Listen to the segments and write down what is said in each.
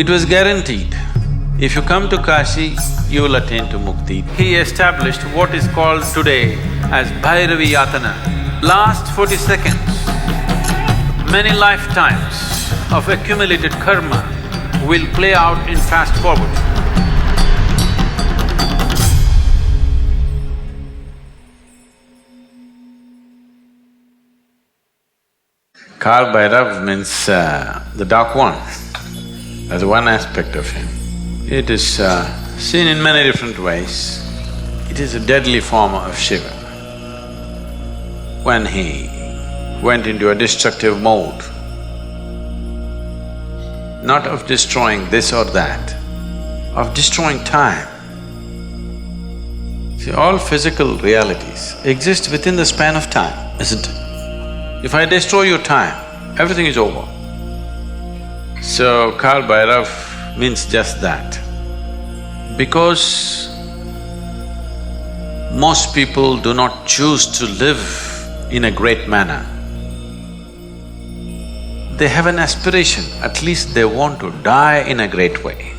It was guaranteed. If you come to Kashi, you will attain to mukti. He established what is called today as Bhairavi Yatana. Last 40 seconds, many lifetimes of accumulated karma will play out in fast forward. Kal Bhairav means the dark one. That's one aspect of him. It is seen in many different ways. It is a deadly form of Shiva. When he went into a destructive mode, not of destroying this or that, of destroying time. See, all physical realities exist within the span of time, isn't it? If I destroy your time, everything is over. So, Kal Bhairav means just that. Because most people do not choose to live in a great manner, they have an aspiration, at least they want to die in a great way.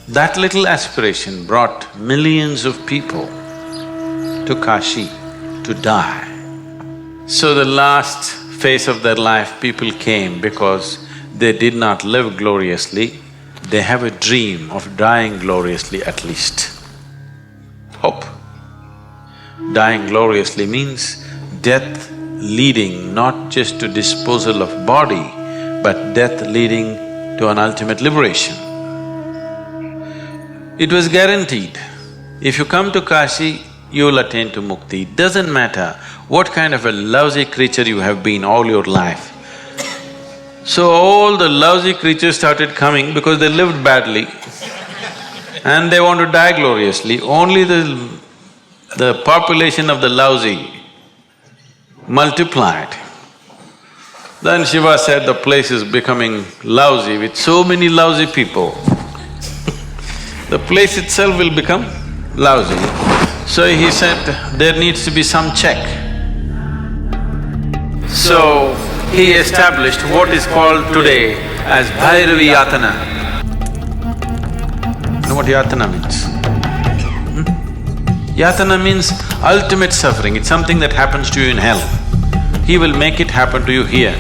That little aspiration brought millions of people to Kashi to die. So the last phase of their life, people came because they did not live gloriously, they have a dream of dying gloriously at least. Hope. Dying gloriously means death leading not just to disposal of body, but death leading to an ultimate liberation. It was guaranteed. If you come to Kashi, you will attain to mukti. Doesn't matter what kind of a lousy creature you have been all your life. So all the lousy creatures started coming because they lived badly and they want to die gloriously. Only the population of the lousy multiplied. Then Shiva said the place is becoming lousy with so many lousy people. The place itself will become lousy. So he said, there needs to be some check. So he established what is called today as Bhairavi Yatana. You know what Yatana means? Yatana means ultimate suffering, it's something that happens to you in hell. He will make it happen to you here.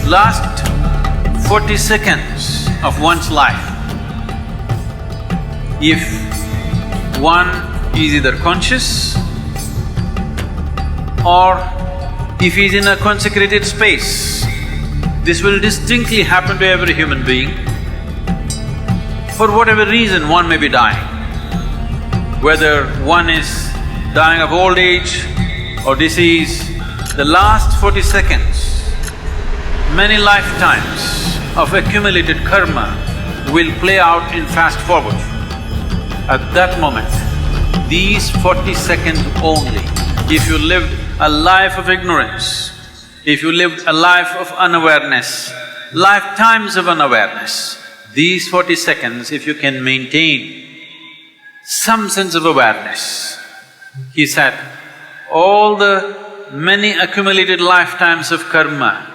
Last 40 seconds of one's life, if one is either conscious or if he is in a consecrated space, this will distinctly happen to every human being. For whatever reason, one may be dying. Whether one is dying of old age or disease, the last 40 seconds, many lifetimes of accumulated karma will play out in fast forward. At that moment, these 40 seconds only, if you lived a life of ignorance, if you lived a life of unawareness, lifetimes of unawareness, these 40 seconds, if you can maintain some sense of awareness, he said, all the many accumulated lifetimes of karma,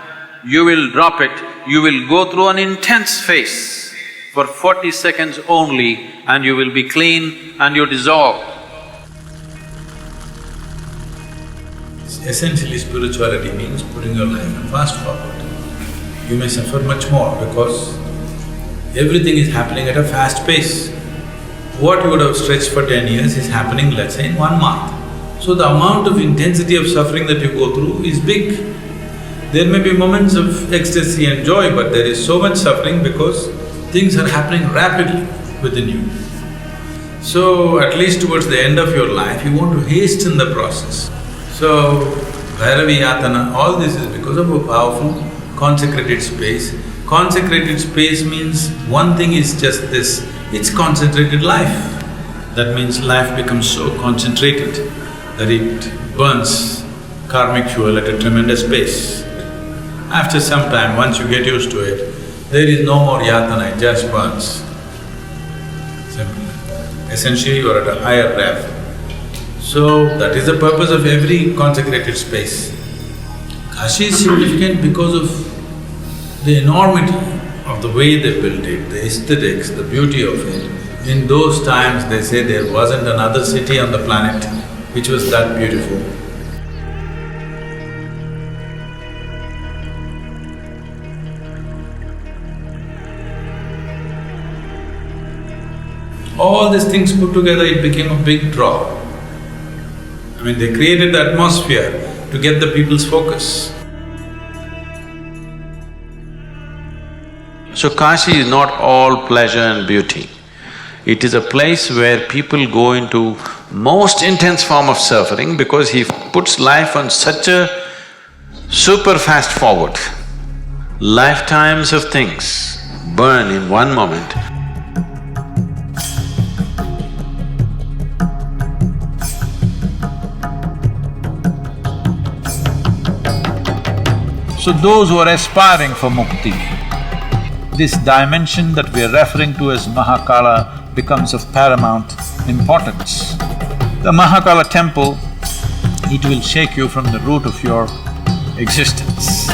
you will drop it, you will go through an intense phase for 40 seconds only and you will be clean and you dissolve. Essentially, spirituality means putting your life in fast forward. You may suffer much more because everything is happening at a fast pace. What you would have stretched for 10 years is happening, let's say, in 1 month. So the amount of intensity of suffering that you go through is big. There may be moments of ecstasy and joy, but there is so much suffering because things are happening rapidly within you. So at least towards the end of your life, you want to hasten the process. So, Bhairavi Yatana, all this is because of a powerful consecrated space. Consecrated space means one thing is just this, it's concentrated life. That means life becomes so concentrated that it burns karmic fuel at a tremendous pace. After some time, once you get used to it, there is no more yatana, it just burns. Simple. Essentially, you are at a higher rev. So, that is the purpose of every consecrated space. Kashi is significant because of the enormity of the way they built it, the aesthetics, the beauty of it. In those times, they say there wasn't another city on the planet which was that beautiful. All these things put together, it became a big draw. I mean, they created the atmosphere to get the people's focus. So Kashi is not all pleasure and beauty. It is a place where people go into most intense form of suffering because he puts life on such a super fast forward. Lifetimes of things burn in one moment. So those who are aspiring for mukti, this dimension that we are referring to as Mahakala becomes of paramount importance. The Mahakala temple, it will shake you from the root of your existence.